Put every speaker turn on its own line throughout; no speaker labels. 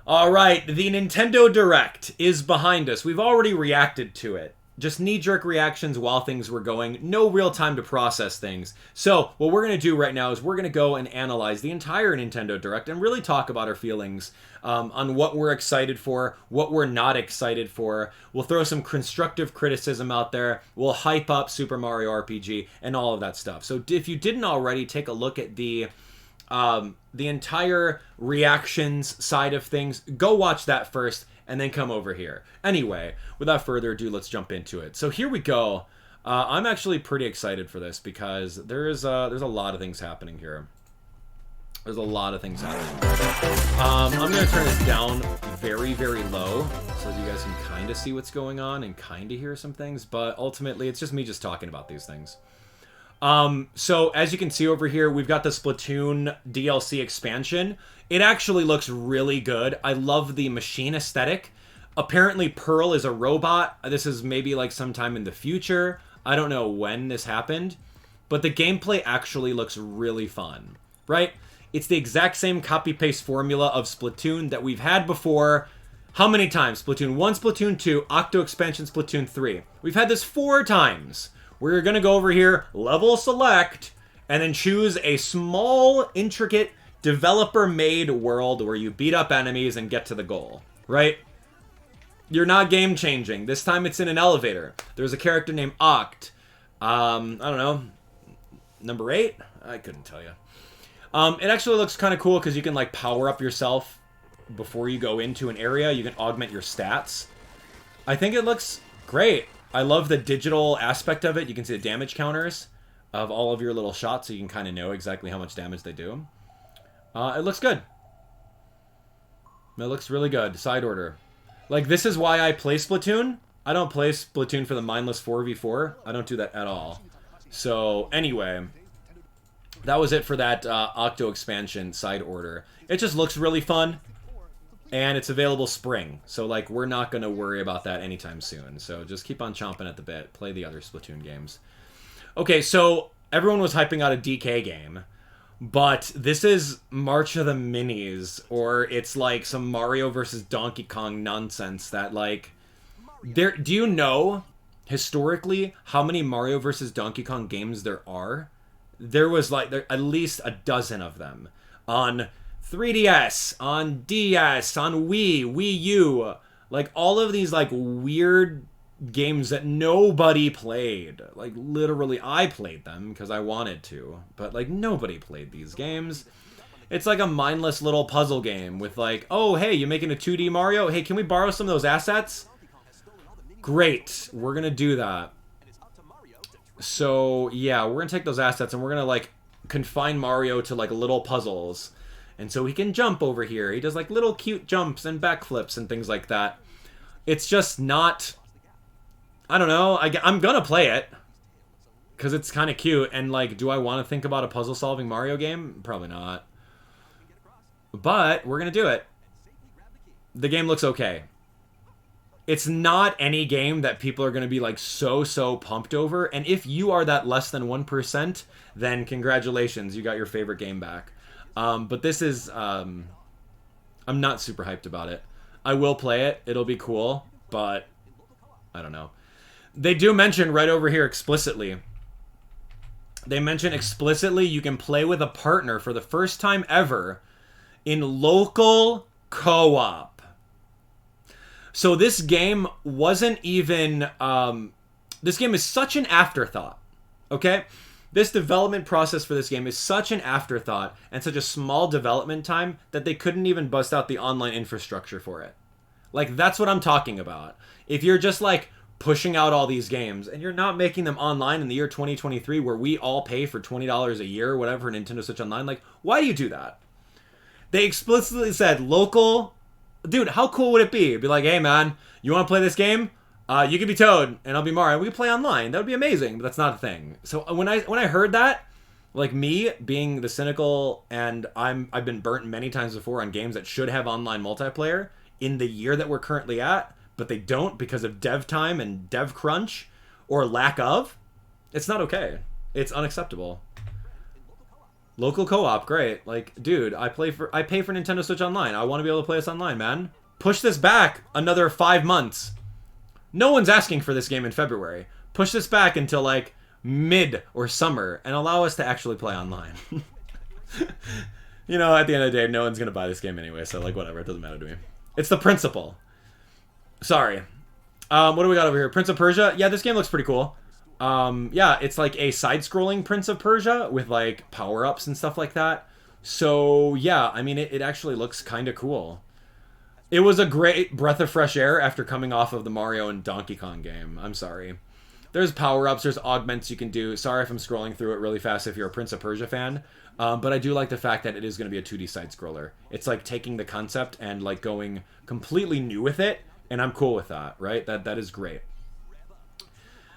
All right, the Nintendo Direct is behind us. We've already reacted to it. Just knee-jerk reactions while things were going. No real time to process things. So what we're going to do right now is we're going to go and analyze the entire Nintendo Direct and really talk about our feelings on what we're excited for, what we're not excited for. We'll throw some constructive criticism out there. We'll hype up Super Mario RPG and all of that stuff. So if you didn't already, take a look at the entire reactions side of things. Go watch that first and then come over here. Anyway, without further ado, let's jump into it. So here we go. I'm actually pretty excited for this because there's a lot of things happening here. There's a lot of things happening. I'm going to turn this down very, very low so that you guys can kind of see what's going on and kind of hear some things. But ultimately, it's just me just talking about these things. So as you can see over here, we've got the Splatoon DLC expansion. It actually looks really good. I love the machine aesthetic. Apparently Pearl is a robot. This is maybe like sometime in the future. I don't know when this happened, but the gameplay actually looks really fun, right? It's the exact same copy-paste formula of Splatoon that we've had before. How many times? Splatoon 1, Splatoon 2, Octo Expansion, Splatoon 3. We've had this 4 times. We're going to go over here, level select, and then choose a small, intricate, developer-made world where you beat up enemies and get to the goal, right? You're not game-changing. This time it's in an elevator. There's a character named Oct. I don't know, number 8? I couldn't tell you. It actually looks kind of cool because you can, like, power up yourself before you go into an area. You can augment your stats. I think it looks great. I love the digital aspect of it. You can see the damage counters of all of your little shots, so you can kind of know exactly how much damage they do. It looks good. It looks really good. Side order. Like, this is why I play Splatoon. I don't play Splatoon for the mindless 4v4. I don't do that at all. So, anyway, that was it for that Octo Expansion side order. It just looks really fun. And it's available spring, so like we're not going to worry about that anytime soon. So just keep on chomping at the bit. Play the other Splatoon games. Okay, so everyone was hyping out a DK game, but this is March of the Minis, or it's like some Mario versus Donkey Kong nonsense that like... Do you know, historically, how many Mario versus Donkey Kong games there are? There was like at least a dozen of them on 3DS, on DS, on Wii, Wii U, like all of these like weird games that nobody played. Like literally I played them because I wanted to, but like nobody played these games. It's like a mindless little puzzle game with like, oh hey, you making a 2D Mario? Hey, can we borrow some of those assets? Great, we're gonna do that. So yeah, we're gonna take those assets and we're gonna like confine Mario to like little puzzles. And so he can jump over here. He does like little cute jumps and backflips and things like that. It's just not... I don't know. I'm gonna play it. Because it's kind of cute. And like, do I want to think about a puzzle-solving Mario game? Probably not. But we're gonna do it. The game looks okay. It's not any game that people are going to be like so pumped over. And if you are that less than 1%, then congratulations. You got your favorite game back. But this is, I'm not super hyped about it. I will play it. It'll be cool, but I don't know. They do mention right over here explicitly. They mention explicitly you can play with a partner for the first time ever in local co-op. So this game wasn't even, this game is such an afterthought, okay? This development process for this game is such an afterthought and such a small development time that they couldn't even bust out the online infrastructure for it. Like, that's what I'm talking about. If you're just, like, pushing out all these games and you're not making them online in the year 2023 where we all pay for $20 a year or whatever for Nintendo Switch Online, like, why do you do that? They explicitly said local... Dude, how cool would it be? It'd be like, hey, man, you want to play this game? You could be Toad, and I'll be Mario. We could play online. That would be amazing, but that's not a thing. So when I heard that, like me being the cynical, and I've been burnt many times before on games that should have online multiplayer in the year that we're currently at, but they don't because of dev time and dev crunch or lack of, it's not okay. It's unacceptable. Local co-op, great. Like, dude, I pay for Nintendo Switch Online. I want to be able to play this online, man. Push this back another 5 months. No one's asking for this game in February. Push this back until, like, mid or summer and allow us to actually play online. You know, at the end of the day, no one's going to buy this game anyway, so, like, whatever. It doesn't matter to me. It's the principle. Sorry. What do we got over here? Prince of Persia? Yeah, this game looks pretty cool. Yeah, it's like a side-scrolling Prince of Persia with, like, power-ups and stuff like that. So, yeah, I mean, it actually looks kind of cool. It was a great breath of fresh air after coming off of the Mario and Donkey Kong game. I'm sorry. There's power-ups, there's augments you can do. Sorry if I'm scrolling through it really fast if you're a Prince of Persia fan. But I do like the fact that it is going to be a 2D side-scroller. It's like taking the concept and like going completely new with it, and I'm cool with that, right? That is great.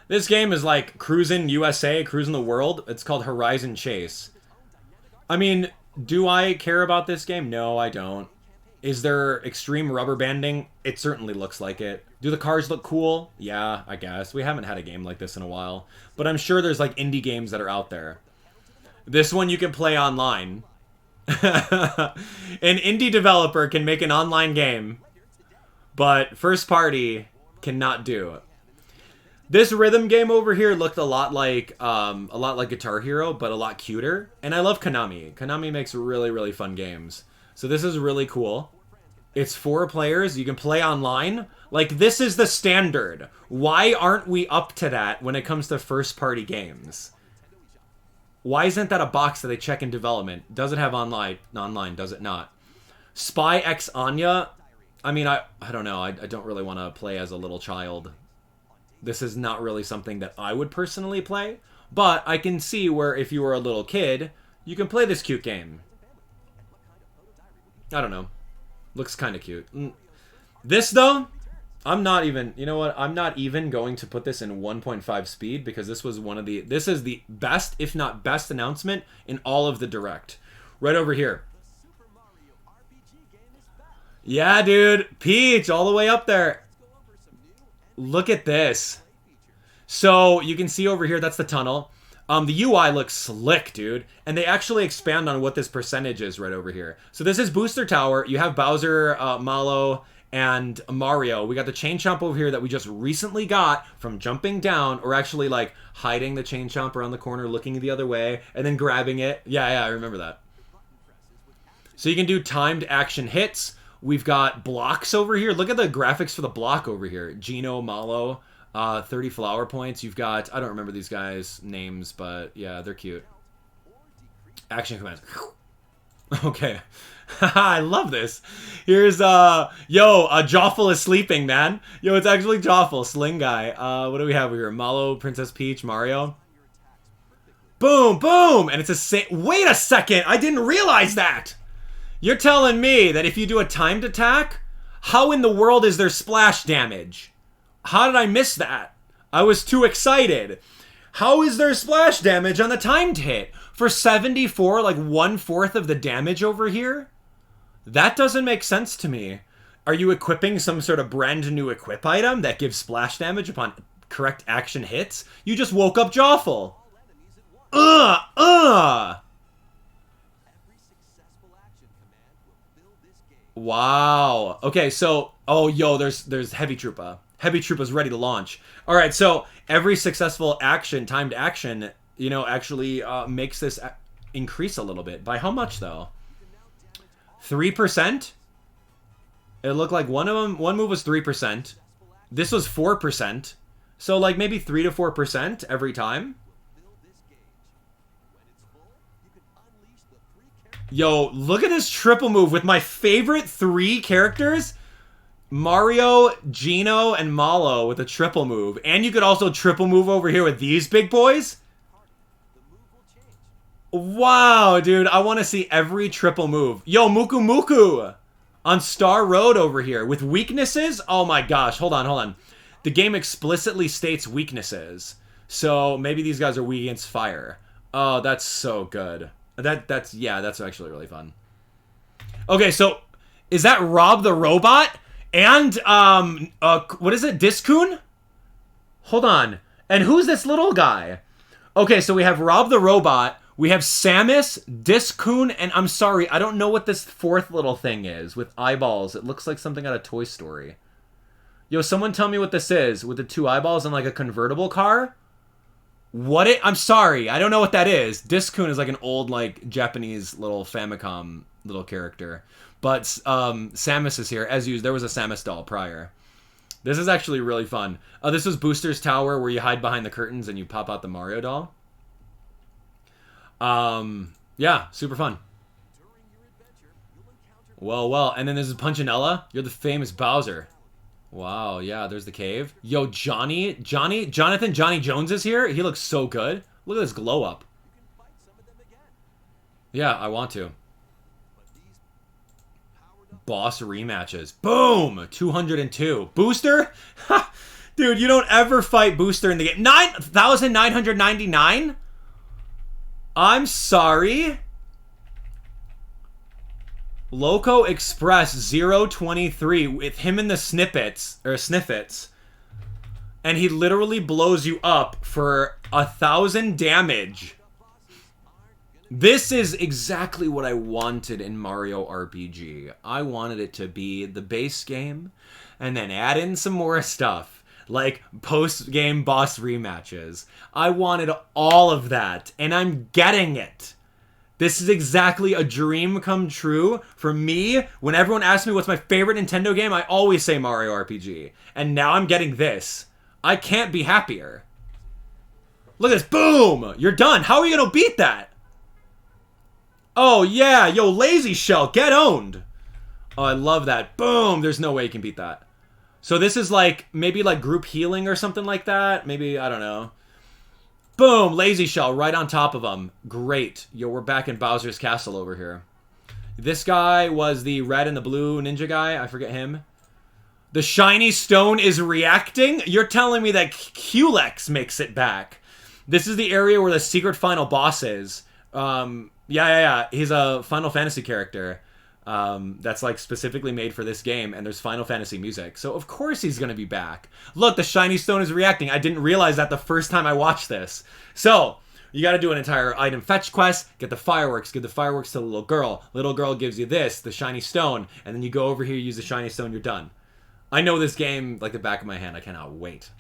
This game is like cruising USA, cruising the world. It's called Horizon Chase. I mean, do I care about this game? No, I don't. Is there extreme rubber banding? It certainly looks like it. Do the cars look cool? Yeah, I guess. We haven't had a game like this in a while. But I'm sure there's like indie games that are out there. This one you can play online. An indie developer can make an online game, but first party cannot do it. This rhythm game over here looked a lot like Guitar Hero, but a lot cuter. And I love Konami. Konami makes really, really fun games. So this is really cool. It's 4 players. You can play online. Like, this is the standard. Why aren't we up to that when it comes to first-party games? Why isn't that a box that they check in development? Does it have online? Does it not? Spy X Anya? I mean, I don't know. I don't really want to play as a little child. This is not really something that I would personally play. But I can see where if you were a little kid, you can play this cute game. I don't know. Looks kind of cute. This, though, I'm not even... You know what? I'm not even going to put this in 1.5 speed because this was one of the... This is the best, if not best, announcement in all of the Direct. Right over here. Yeah, dude. Peach, all the way up there. Look at this. So, you can see over here, that's the tunnel. The UI looks slick, dude. And they actually expand on what this percentage is right over here. So this is Booster Tower. You have Bowser, Malo, and Mario. We got the Chain Chomp over here that we just recently got from jumping down, or actually, like, hiding the Chain Chomp around the corner, looking the other way, and then grabbing it. Yeah, I remember that. So you can do timed action hits. We've got blocks over here. Look at the graphics for the block over here. Gino, Malo. 30 flower points. You've got, I don't remember these guys' names, but yeah, they're cute. Action commands. Okay. I love this. Here's, Joffle is sleeping, man. Yo, it's actually Joffle, Sling Guy. What do we have here? Malo, Princess Peach, Mario. Boom, boom! And it's a wait a second! I didn't realize that! You're telling me that if you do a timed attack, how in the world is there splash damage? How did I miss that? I was too excited. How is there splash damage on the timed hit? For 74, like 1/4 of the damage over here? That doesn't make sense to me. Are you equipping some sort of brand new equip item that gives splash damage upon correct action hits? You just woke up Joffle. Wow. Okay, so, there's Heavy Troopa. Heavy Troopa's ready to launch. All right, so every successful action, timed action, actually makes this increase a little bit. By how much, though? 3%? It looked like one move was 3%. This was 4%. So, like, maybe 3 to 4% every time. Yo, look at this triple move with my favorite 3 characters. Mario, Gino, and Malo with a triple move. And you could also triple move over here with these big boys. Wow, dude. I want to see every triple move. Yo, Muku Muku on Star Road over here with weaknesses. Oh my gosh. Hold on. The game explicitly states weaknesses. So maybe these guys are weak against fire. Oh, that's so good. That's actually really fun. Okay, so is that Rob the Robot? And, what is it? Discoon? Hold on. And who's this little guy? Okay, so we have Rob the Robot. We have Samus, Discoon, and I'm sorry, I don't know what this fourth little thing is with eyeballs. It looks like something out of Toy Story. Yo, someone tell me what this is with the 2 eyeballs and like a convertible car. I'm sorry, I don't know what that is. Discoon is like an old like Japanese little Famicom little character. But Samus is here. As used, there was a Samus doll prior. This is actually really fun. This was Booster's Tower where you hide behind the curtains and you pop out the Mario doll. Yeah, super fun. Well. And then there's Punchinella. You're the famous Bowser. Wow, yeah, there's the cave. Yo, Jonathan Johnny Jones is here. He looks so good. Look at this glow up. Yeah, I want to. Boss rematches. Boom! 202. Booster? Dude, you don't ever fight Booster in the game. 9,999? I'm sorry. Loco Express 023 with him in the snippets. And he literally blows you up for 1,000 damage. This is exactly what I wanted in Mario RPG. I wanted it to be the base game and then add in some more stuff. Like post-game boss rematches. I wanted all of that, and I'm getting it. This is exactly a dream come true for me. When everyone asks me what's my favorite Nintendo game, I always say Mario RPG. And now I'm getting this. I can't be happier. Look at this. Boom! You're done. How are you going to beat that? Oh, yeah. Yo, Lazy Shell. Get owned. Oh, I love that. Boom! There's no way you can beat that. So this is like, maybe like group healing or something like that. Maybe, I don't know. Boom! Lazy Shell right on top of him. Great. Yo, we're back in Bowser's Castle over here. This guy was the red and the blue ninja guy. I forget him. The shiny stone is reacting? You're telling me that Culex makes it back. This is the area where the secret final boss is. Yeah. He's a Final Fantasy character. That's like specifically made for this game, and there's Final Fantasy music, so of course he's gonna be back. Look, the shiny stone is reacting. I didn't realize that the first time I watched this. So you got to do an entire item fetch quest, get the fireworks, give the fireworks to the little girl gives you this, the shiny stone, and then you go over here, use the shiny stone, you're done. I know this game like the back of my hand. I cannot wait.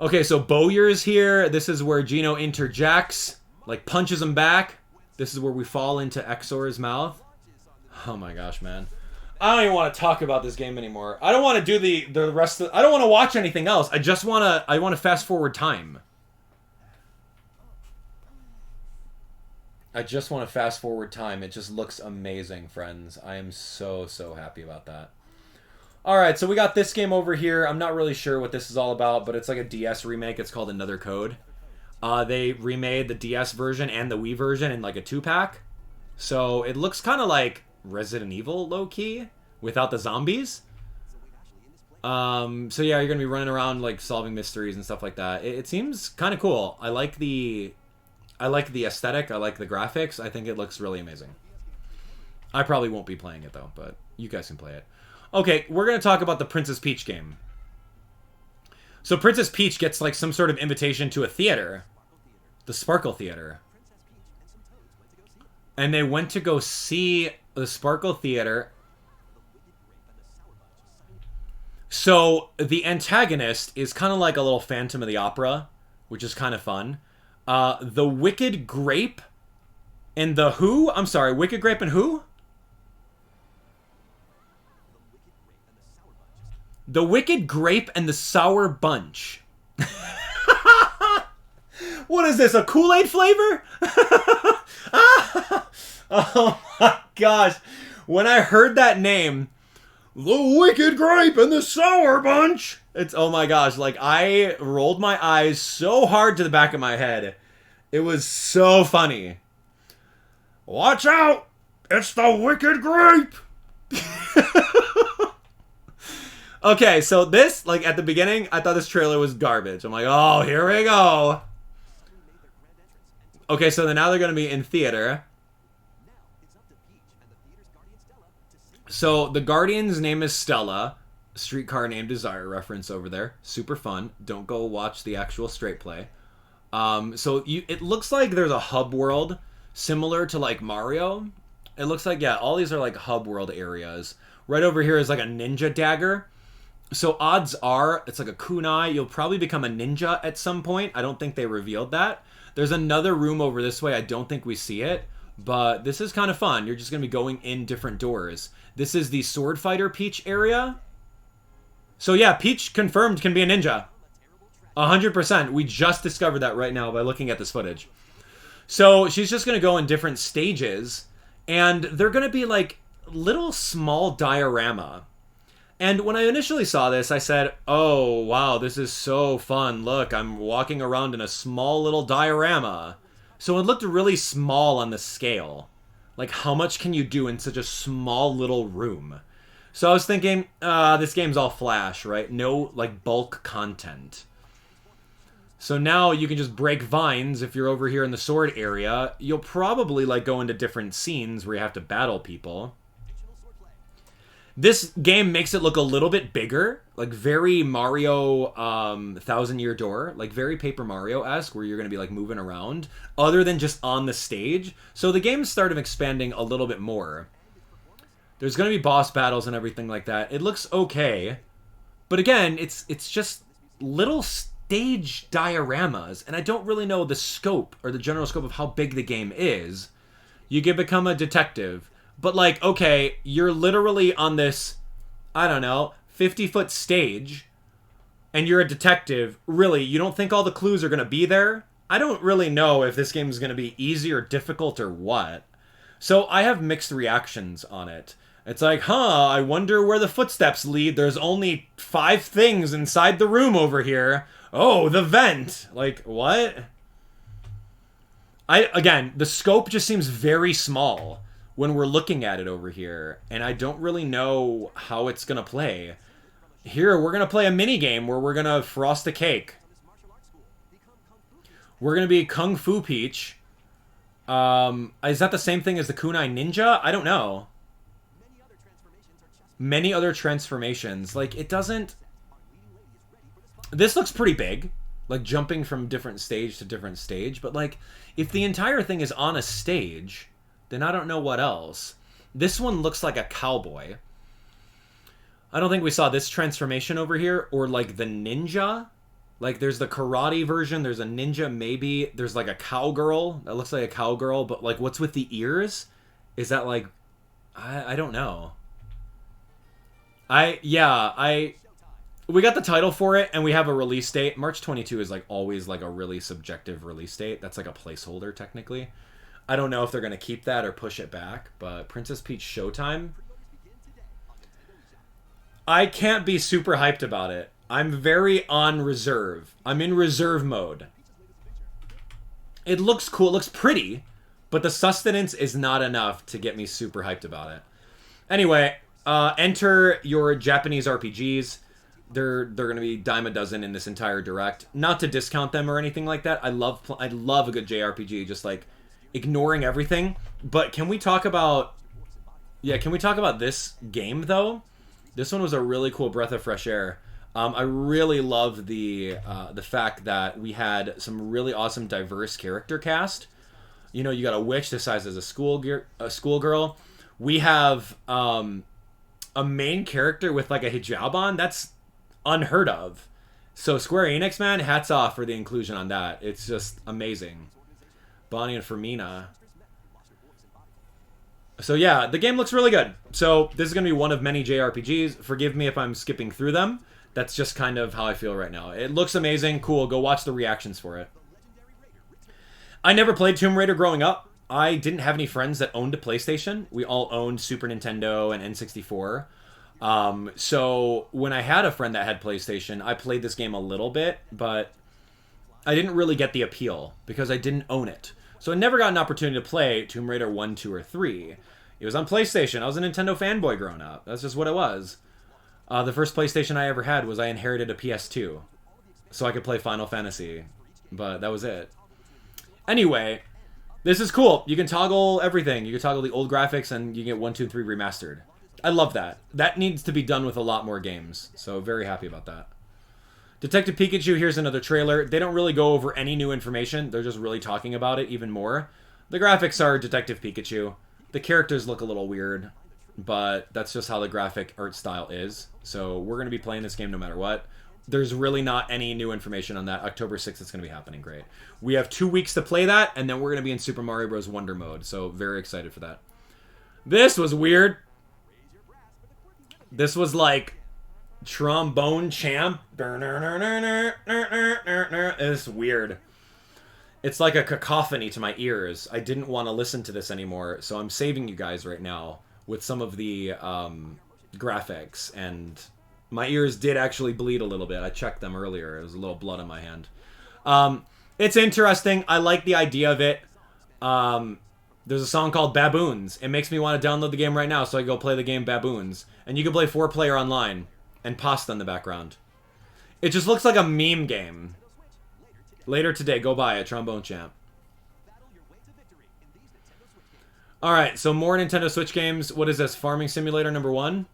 Okay, so Bowyer's here. This is where Gino interjects, like punches him back. This is where we fall into Exor's mouth. Oh my gosh, man. I don't even want to talk about this game anymore. I don't want to do the rest of... I don't want to watch anything else. I want to fast forward time. I just want to fast forward time. It just looks amazing, friends. I am so happy about that. Alright, so we got this game over here. I'm not really sure what this is all about, but it's like a DS remake. It's called Another Code. They remade the DS version and the Wii version in like a 2-pack. So it looks kind of like Resident Evil low-key without the zombies. So yeah, you're going to be running around like solving mysteries and stuff like that. It seems kind of cool. I like the aesthetic. I like the graphics. I think it looks really amazing. I probably won't be playing it though, but you guys can play it. Okay, we're going to talk about the Princess Peach game. So Princess Peach gets like some sort of invitation to a theater. The Sparkle Theater. And they went to go see the Sparkle Theater. So the antagonist is kind of like a little Phantom of the Opera, which is kind of fun. The Wicked Grape and the who? I'm sorry, Wicked Grape and who? The Wicked Grape and the Sour Bunch. What is this, a Kool-Aid flavor? Oh my gosh. When I heard that name, the Wicked Grape and the Sour Bunch, it's, oh my gosh, like I rolled my eyes so hard to the back of my head. It was so funny. Watch out! It's the Wicked Grape! Okay, so this, like, at the beginning, I thought this trailer was garbage. I'm like, oh, here we go. Okay, so then now they're going to be in theater. So the Guardian's name is Stella. Streetcar Named Desire reference over there. Super fun. Don't go watch the actual straight play. So it looks like there's a hub world similar to like Mario. It looks like, yeah, all these are like hub world areas. Right over here is like a ninja dagger. So odds are it's like a kunai. You'll probably become a ninja at some point. I don't think they revealed that. There's another room over this way. I don't think we see it. But this is kind of fun. You're just going to be going in different doors. This is the Sword Fighter Peach area. So yeah, Peach confirmed can be a ninja. 100%. We just discovered that right now by looking at this footage. So she's just going to go in different stages. And they're going to be like little small diorama. And when I initially saw this, I said, oh, wow, this is so fun. Look, I'm walking around in a small little diorama. So it looked really small on the scale. Like, how much can you do in such a small little room? So I was thinking, this game's all Flash, right? No, like, bulk content. So now you can just break vines if you're over here in the sword area. You'll probably, like, go into different scenes where you have to battle people. This game makes it look a little bit bigger, like very Mario Thousand Year Door, like very Paper Mario-esque, where you're going to be like moving around, other than just on the stage. So the game started expanding a little bit more. There's going to be boss battles and everything like that. It looks okay, but again, it's just little stage dioramas, and I don't really know the scope or the general scope of how big the game is. You can become a detective. But, like, okay, you're literally on this, I don't know, 50-foot stage, and you're a detective. Really, you don't think all the clues are going to be there? I don't really know if this game is going to be easy or difficult or what. So I have mixed reactions on it. It's like, I wonder where the footsteps lead. There's only 5 things inside the room over here. Oh, the vent. Like, what? Again, the scope just seems very small when we're looking at it over here, and I don't really know how it's gonna play. Here, we're gonna play a mini game where we're gonna frost a cake. We're gonna be Kung Fu Peach. Is that the same thing as the Kunai Ninja? I don't know. Many other transformations. Like, it doesn't... This looks pretty big. Like, jumping from different stage to different stage. But, like, if the entire thing is on a stage, then I don't know what else. This one looks like a cowboy. I don't think we saw this transformation over here. Or, like, the ninja. Like, there's the karate version. There's a ninja, maybe. There's, like, a cowgirl. That looks like a cowgirl. But, like, what's with the ears? Is that, like... I don't know. We got the title for it, and we have a release date. March 22 is, like, always, like, a really subjective release date. That's, like, a placeholder, technically. I don't know if they're going to keep that or push it back, but Princess Peach Showtime... I can't be super hyped about it. I'm very on reserve. I'm in reserve mode. It looks cool. It looks pretty, but the sustenance is not enough to get me super hyped about it. Anyway, enter your Japanese RPGs. They're going to be dime a dozen in this entire direct. Not to discount them or anything like that. I love a good JRPG, just like ignoring everything. But can we talk about... Yeah, can we talk about this game, though? This one was a really cool breath of fresh air. I really love the fact that we had some really awesome diverse character cast. You know, you got a witch disguised as a schoolgirl. We have a main character with like a hijab on. That's unheard of. So Square Enix, man, hats off for the inclusion on that. It's just amazing. Bonnie and Fermina. So yeah, the game looks really good. So this is going to be one of many JRPGs. Forgive me if I'm skipping through them. That's just kind of how I feel right now. It looks amazing. Cool. Go watch the reactions for it. I never played Tomb Raider growing up. I didn't have any friends that owned a PlayStation. We all owned Super Nintendo and N64. So when I had a friend that had PlayStation, I played this game a little bit, but I didn't really get the appeal because I didn't own it. So I never got an opportunity to play Tomb Raider 1, 2, or 3. It was on PlayStation. I was a Nintendo fanboy growing up. That's just what it was. The first PlayStation I ever had was I inherited a PS2. So I could play Final Fantasy. But that was it. Anyway, this is cool. You can toggle everything. You can toggle the old graphics and you get 1, 2, and 3 remastered. I love that. That needs to be done with a lot more games. So very happy about that. Detective Pikachu, here's another trailer. They don't really go over any new information. They're just really talking about it even more. The graphics are Detective Pikachu. The characters look a little weird, but that's just how the graphic art style is. So we're going to be playing this game no matter what. There's really not any new information on that. October 6th, it's going to be happening. Great. We have 2 weeks to play that, and then we're going to be in Super Mario Bros. Wonder mode. So very excited for that. This was weird. This was like Trombone Champ. It's weird. It's like a cacophony to my ears. I didn't want to listen to this anymore, so I'm saving you guys right now with some of the graphics, and my ears did actually bleed a little bit. I checked them earlier. There was a little blood on my hand. It's interesting. I like the idea of it. There's a song called Baboons. It makes me want to download the game right now so I can go play the game Baboons. And you can play 4-player online and pasta in the background. It just looks like a meme game. Later today, go buy it, Trombone Champ. Alright, so more Nintendo Switch games. What is this? Farming Simulator number 1?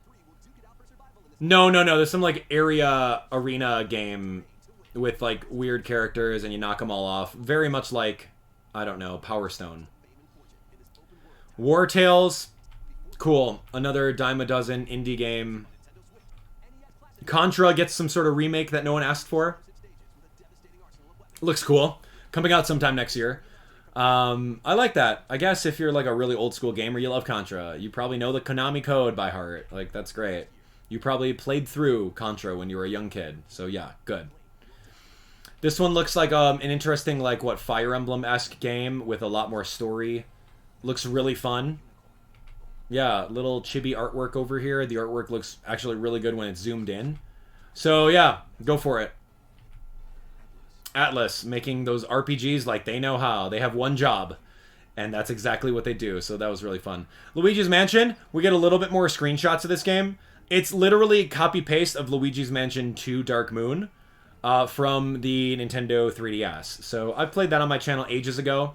No. There's some, like, arena game with, like, weird characters and you knock them all off. Very much like, I don't know, Power Stone. War Tales. Cool. Another dime a dozen indie game. Contra gets some sort of remake that no one asked for. Looks cool. Coming out sometime next year. I like that. I guess if you're like a really old school gamer, you love Contra. You probably know the Konami code by heart. Like, that's great. You probably played through Contra when you were a young kid. So yeah, good. This one looks like an interesting, like, what, Fire Emblem-esque game with a lot more story. Looks really fun. Yeah, little chibi artwork over here. The artwork looks actually really good when it's zoomed in. So yeah, go for it. Atlas, making those RPGs like they know how. They have one job, and that's exactly what they do, so that was really fun. Luigi's Mansion, we get a little bit more screenshots of this game. It's literally copy-paste of Luigi's Mansion 2 Dark Moon from the Nintendo 3DS. So I played that on my channel ages ago.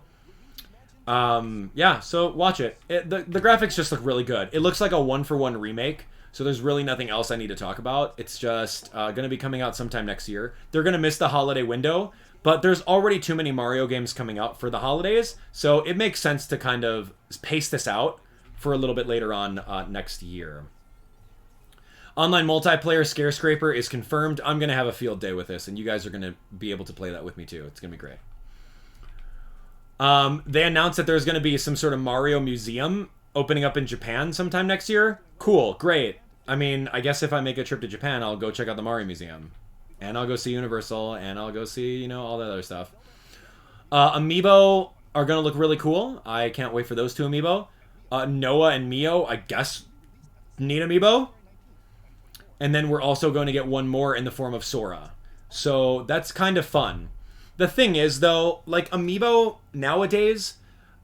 Yeah, so watch it. The graphics just look really good. It looks like a 1-for-1 remake. So there's really nothing else I need to talk about. It's just going to be coming out sometime next year. They're going to miss the holiday window, but there's already too many Mario games coming out for the holidays, so it makes sense to kind of pace this out for a little bit later on next year. Online multiplayer Scarescraper is confirmed. I'm going to have a field day with this, and you guys are going to be able to play that with me too. It's going to be great. They announced that there's going to be some sort of Mario museum opening up in Japan sometime next year. Cool, great. I mean, I guess if I make a trip to Japan, I'll go check out the Mario Museum. And I'll go see Universal, and I'll go see, you know, all that other stuff. Amiibo are going to look really cool. I can't wait for those two Amiibo. Noah and Mio, I guess, need Amiibo. And then we're also going to get one more in the form of Sora. So that's kind of fun. The thing is, though, like, Amiibo nowadays,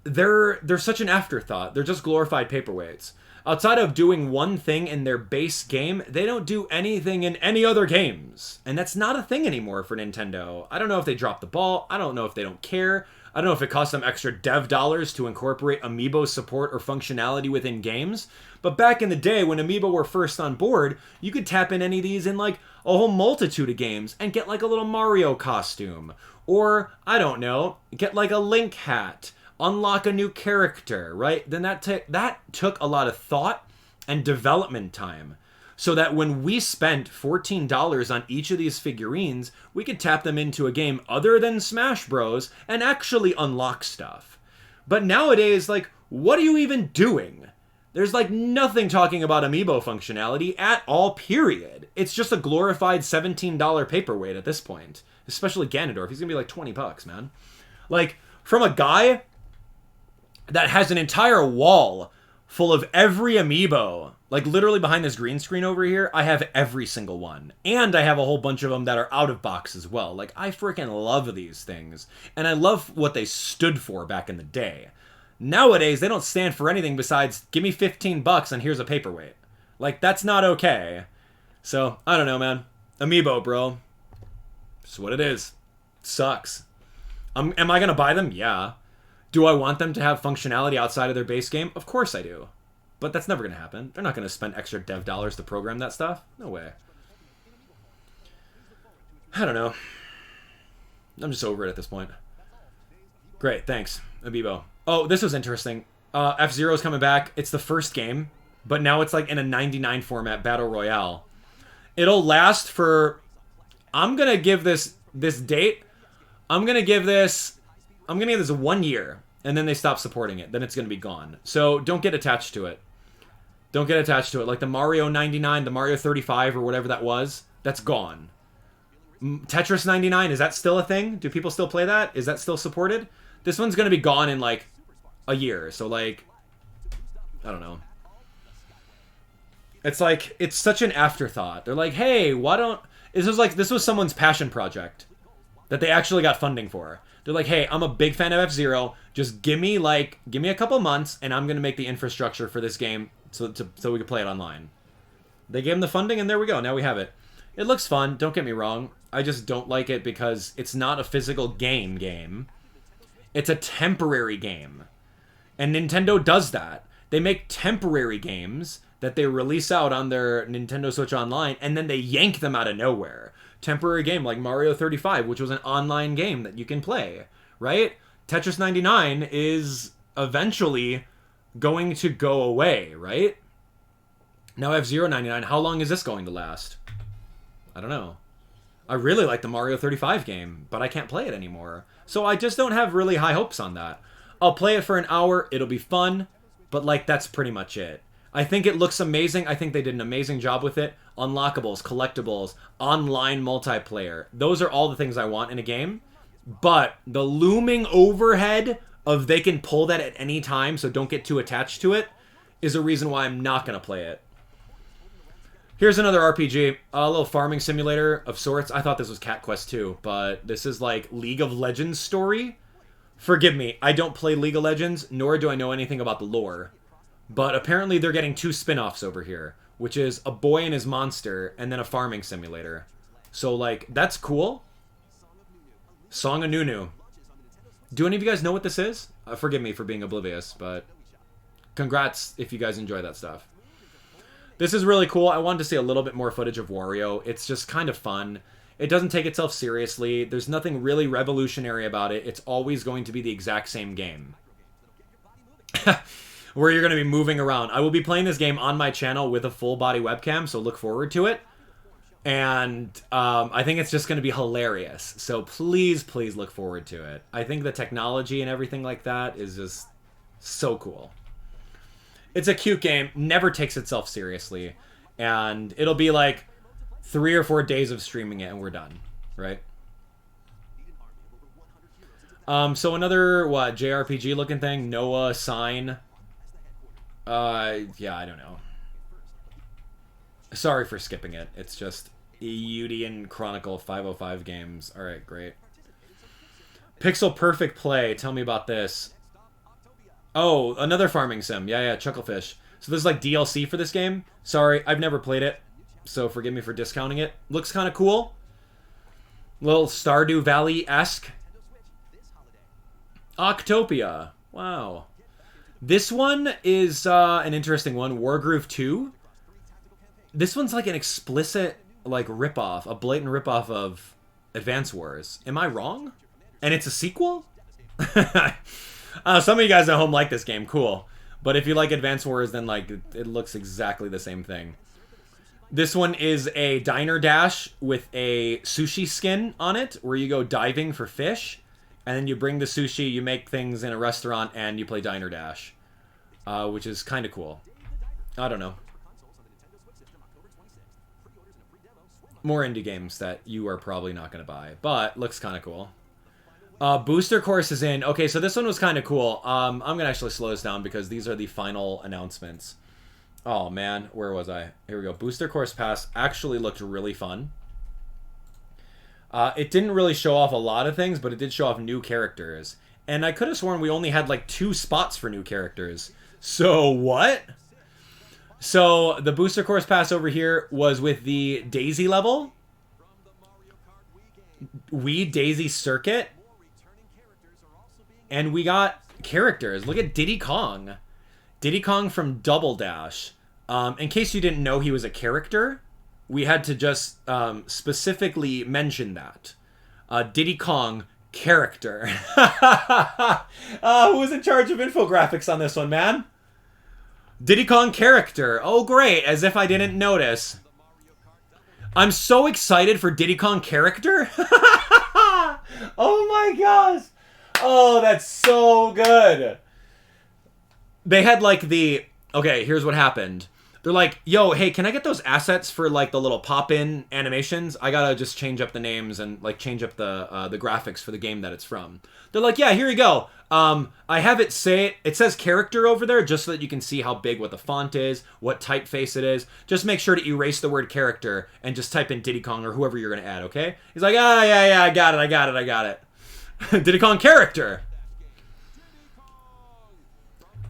they're such an afterthought. They're just glorified paperweights. Outside of doing one thing in their base game, they don't do anything in any other games. And that's not a thing anymore for Nintendo. I don't know if they dropped the ball. I don't know if they don't care. I don't know if it costs them extra dev dollars to incorporate Amiibo support or functionality within games. But back in the day when Amiibo were first on board, you could tap in any of these in like a whole multitude of games and get like a little Mario costume. Or, I don't know, get like a Link hat. Unlock a new character, right? Then that took a lot of thought and development time. So that when we spent $14 on each of these figurines, we could tap them into a game other than Smash Bros. And actually unlock stuff. But nowadays, like, what are you even doing? There's like nothing talking about Amiibo functionality at all, period. It's just a glorified $17 paperweight at this point. Especially Ganondorf. He's gonna be like 20 bucks, man. Like, from a guy that has an entire wall full of every Amiibo. Like, literally behind this green screen over here, I have every single one. And I have a whole bunch of them that are out of box as well. Like, I freaking love these things. And I love what they stood for back in the day. Nowadays, they don't stand for anything besides, give me 15 bucks and here's a paperweight. Like, that's not okay. So, I don't know, man. Amiibo, bro. That's what it is. It sucks. Am I going to buy them? Yeah. Do I want them to have functionality outside of their base game? Of course I do. But that's never going to happen. They're not going to spend extra dev dollars to program that stuff. No way. I don't know. I'm just over it at this point. Great, thanks, Amiibo. Oh, this was interesting. F-Zero's coming back. It's the first game, but now it's like in a 99 format battle royale. It'll last for... I'm gonna give this date. I'm gonna give this 1 year, and then they stop supporting it. Then it's gonna be gone. So don't get attached to it. Don't get attached to it. Like the Mario 99, the Mario 35, or whatever that was, that's gone. Tetris 99, is that still a thing? Do people still play that? Is that still supported? This one's gonna be gone in like a year. So like, I don't know. It's like, it's such an afterthought. They're like, hey, why don't... This was someone's passion project that they actually got funding for. They're like, hey, I'm a big fan of F-Zero. Just give me a couple months, and I'm gonna make the infrastructure for this game so we can play it online. They gave them the funding, and there we go. Now we have it. It looks fun. Don't get me wrong. I just don't like it because it's not a physical game. It's a temporary game. And Nintendo does that. They make temporary games that they release out on their Nintendo Switch Online, and then they yank them out of nowhere. Temporary game like Mario 35, which was an online game that you can play, right? Tetris 99 is eventually going to go away, right? Now F-Zero 99, how long is this going to last? I don't know. I really like the Mario 35 game, but I can't play it anymore. So I just don't have really high hopes on that. I'll play it for an hour, it'll be fun, but like that's pretty much it. I think it looks amazing. I think they did an amazing job with it. Unlockables, collectibles, online multiplayer. Those are all the things I want in a game. But the looming overhead of they can pull that at any time, so don't get too attached to it, is a reason why I'm not going to play it. Here's another RPG, a little farming simulator of sorts. I thought this was Cat Quest 2, but this is like League of Legends story. Forgive me, I don't play League of Legends, nor do I know anything about the lore. But apparently they're getting 2 spin-offs over here, which is a boy and his monster, and then a farming simulator. So, like, that's cool. Song of Nunu. Do any of you guys know what this is? Forgive me for being oblivious, but congrats if you guys enjoy that stuff. This is really cool. I wanted to see a little bit more footage of Wario. It's just kind of fun. It doesn't take itself seriously. There's nothing really revolutionary about it. It's always going to be the exact same game. Where you're going to be moving around. I will be playing this game on my channel with a full-body webcam, so look forward to it. And I think it's just going to be hilarious. So please, please look forward to it. I think the technology and everything like that is just so cool. It's a cute game, never takes itself seriously. And it'll be like 3 or 4 days of streaming it and we're done, right? So another, what, JRPG looking thing? Noah sign. Yeah, I don't know. Sorry for skipping it. It's just Eiyuden Chronicle 505 games. Alright, great. Pixel Perfect Play. Tell me about this. Oh, another farming sim. Yeah, Chucklefish. So this is like DLC for this game. Sorry, I've never played it, so forgive me for discounting it. Looks kind of cool. Little Stardew Valley-esque. Octopia. Wow. This one is an interesting one. Wargroove 2. This one's like an explicit like ripoff, a blatant ripoff of Advance Wars. Am I wrong? And it's a sequel? Some of you guys at home like this game. Cool. But if you like Advance Wars, then like it looks exactly the same thing. This one is a diner dash with a sushi skin on it, where you go diving for fish. And then you bring the sushi, you make things in a restaurant, and you play Diner Dash. Which is kind of cool. I don't know. More indie games that you are probably not going to buy. But looks kind of cool. Booster Course is in. Okay, so this one was kind of cool. I'm going to actually slow this down because these are the final announcements. Oh, man. Where was I? Here we go. Booster Course Pass actually looked really fun. It didn't really show off a lot of things, but it did show off new characters. And I could have sworn we only had like 2 spots for new characters. So what? So the Booster Course Pass over here was with the Daisy level. Daisy Circuit. And we got characters. Look at Diddy Kong. Diddy Kong from Double Dash. In case you didn't know he was a character, we had to just specifically mention that. Diddy Kong character. Who was in charge of infographics on this one, man? Diddy Kong character. Oh, great. As if I didn't notice. I'm so excited for Diddy Kong character. Oh my gosh. Oh, that's so good. They had like the... Okay, here's what happened. They're like, yo, hey, can I get those assets for like the little pop-in animations? I gotta just change up the names and like change up the graphics for the game that it's from. They're like, yeah, here you go. I have it say, it says character over there just so that you can see how big what the font is, what typeface it is. Just make sure to erase the word character and just type in Diddy Kong or whoever you're gonna add, okay? He's like, yeah, I got it. Diddy Kong character.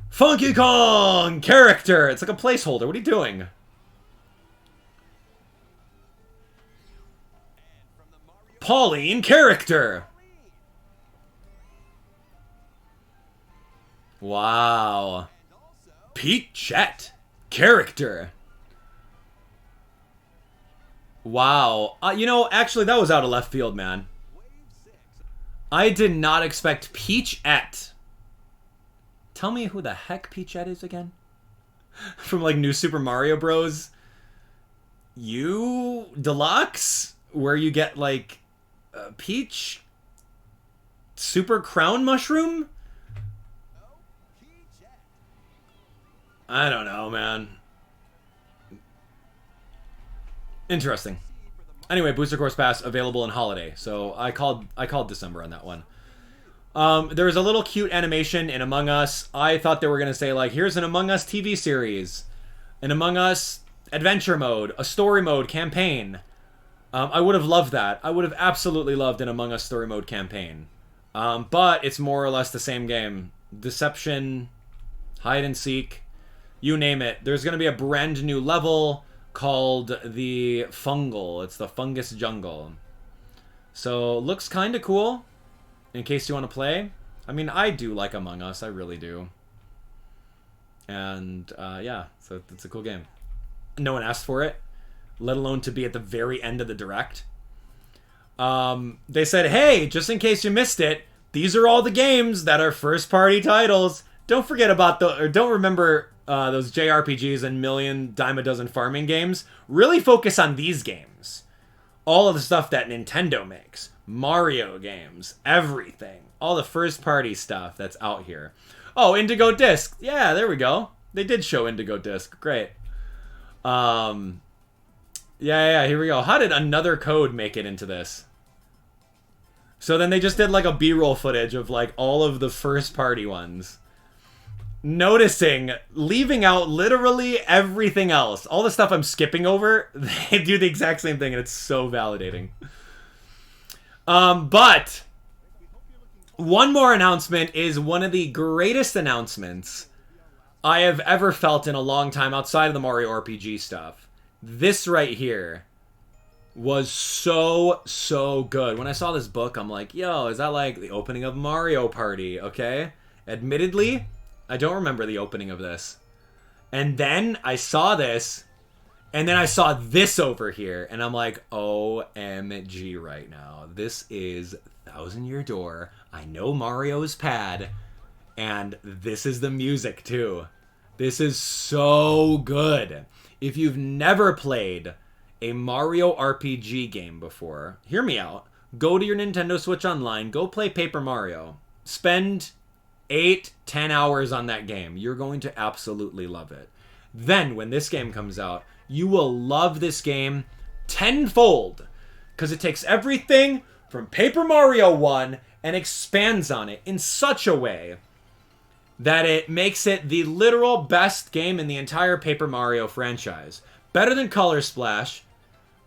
Funky Kong character. It's like a placeholder. What are you doing? Pauline character. Wow. Pete Chet character. Wow. You know, actually, that was out of left field, man. I did not expect Peachette. Tell me who the heck Peachette is again? From like New Super Mario Bros. U Deluxe? Where you get like Peach Super Crown Mushroom? I don't know, man. Interesting. Anyway, Booster Course Pass available in Holiday. So I called December on that one. There was a little cute animation in Among Us. I thought they were going to say, like, here's an Among Us TV series. An Among Us adventure mode. A story mode campaign. I would have loved that. I would have absolutely loved an Among Us story mode campaign. But it's more or less the same game. Deception, hide and seek, you name it. There's going to be a brand new level called the Fungal. It's the Fungus Jungle. So, looks kind of cool. In case you want to play. I mean, I do like Among Us. I really do. And, yeah. So, it's a cool game. No one asked for it. Let alone to be at the very end of the Direct. They said, hey, just in case you missed it, these are all the games that are first-party titles. Don't forget about or don't remember those JRPGs and dime a dozen farming games. Really focus on these games. All of the stuff that Nintendo makes. Mario games, everything. All the first-party stuff that's out here. Oh, Indigo Disc. Yeah, there we go. They did show Indigo Disc. Great. Yeah, here we go. How did another code make it into this? So then they just did like a B-roll footage of like all of the first-party ones. Noticing, leaving out literally everything else. All the stuff I'm skipping over, they do the exact same thing and it's so validating. But one more announcement is one of the greatest announcements I have ever felt in a long time outside of the Mario RPG stuff. This right here was so good. When I saw this book, I'm like, yo, is that like the opening of Mario Party? Okay. Admittedly, I don't remember the opening of this. And then I saw this. And then I saw this over here, and I'm like, OMG right now. This is Thousand Year Door. I know Mario's pad, and this is the music, too. This is so good. If you've never played a Mario RPG game before, hear me out. Go to your Nintendo Switch Online. Go play Paper Mario. Spend 8-10 hours on that game. You're going to absolutely love it. Then, when this game comes out, you will love this game tenfold. Because it takes everything from Paper Mario 1 and expands on it in such a way that it makes it the literal best game in the entire Paper Mario franchise. Better than Color Splash,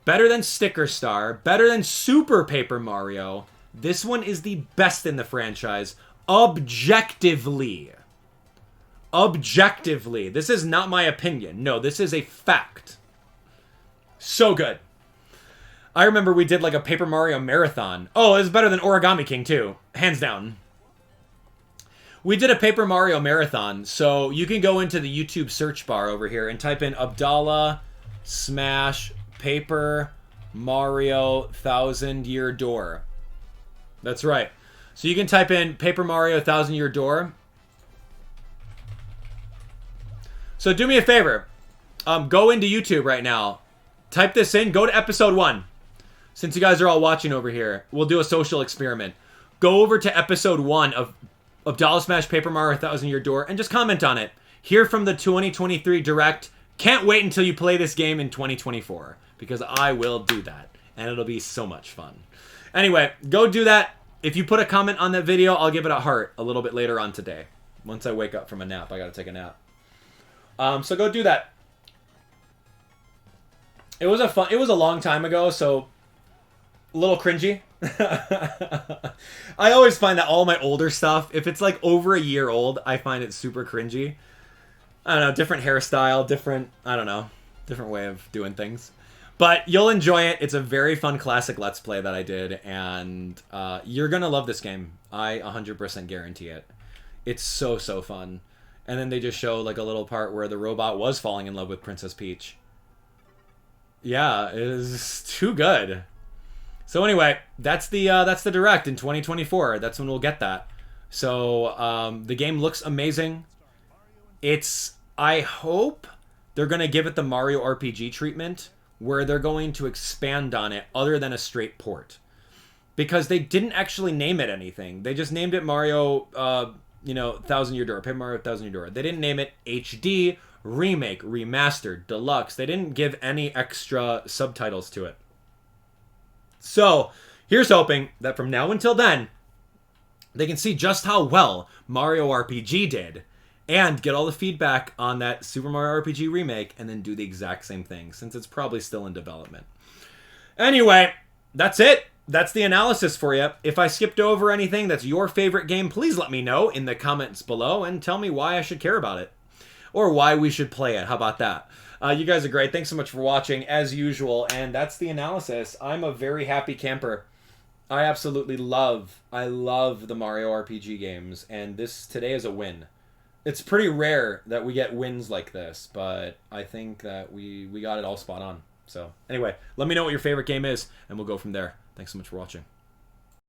better than Sticker Star, better than Super Paper Mario. This one is the best in the franchise, objectively. Objectively. This is not my opinion. No, this is a fact. So good. I remember we did like a Paper Mario marathon. Oh, it was better than Origami King too. Hands down. We did a Paper Mario marathon, so you can go into the YouTube search bar over here and type in Abdallah Smash Paper Mario Thousand Year Door. That's right. So you can type in Paper Mario Thousand Year Door. So do me a favor. Go into YouTube right now. Type this in. Go to episode 1. Since you guys are all watching over here, we'll do a social experiment. Go over to episode 1 of Abdallah Smash Paper Mario Thousand Year Door and just comment on it. Hear from the 2023 Direct. Can't wait until you play this game in 2024. Because I will do that. And it'll be so much fun. Anyway, go do that. If you put a comment on that video, I'll give it a heart a little bit later on today. Once I wake up from a nap. I gotta take a nap. So go do that. It was a long time ago, so a little cringy. I always find that all my older stuff, if it's like over a year old, I find it super cringy. I don't know, different hairstyle, different way of doing things. But you'll enjoy it. It's a very fun classic Let's Play that I did, and you're gonna love this game. I 100% guarantee it. It's so fun. And then they just show like a little part where the robot was falling in love with Princess Peach. Yeah, it is too good. So anyway, that's the Direct in 2024. That's when we'll get that. So the game looks amazing. I hope they're gonna give it the Mario RPG treatment, where they're going to expand on it other than a straight port. Because they didn't actually name it anything. They just named it Mario, Thousand Year Door, Paper Mario Thousand Year Door. They didn't name it HD, Remake, Remastered, Deluxe. They didn't give any extra subtitles to it. So, here's hoping that from now until then, they can see just how well Mario RPG did, and get all the feedback on that Super Mario RPG remake, and then do the exact same thing, since it's probably still in development. Anyway, that's it. That's the analysis for you. If I skipped over anything that's your favorite game, please let me know in the comments below, and tell me why I should care about it. Or why we should play it. How about that? You guys are great. Thanks so much for watching, as usual, and that's the analysis. I'm a very happy camper. I absolutely love the Mario RPG games, and today is a win. It's pretty rare that we get wins like this, but I think that we got it all spot on. So, anyway, let me know what your favorite game is, and we'll go from there. Thanks so much for watching.